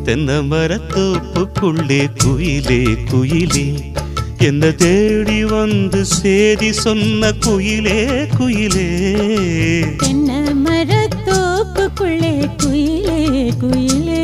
தென்னை மரத்தோப்புக்குள்ளே குயிலே குயிலே என்ன தேடி வந்து சேதி சொன்ன குயிலே குயிலே தென்னை மரத்தோப்புக்குள்ளே குயிலே குயிலே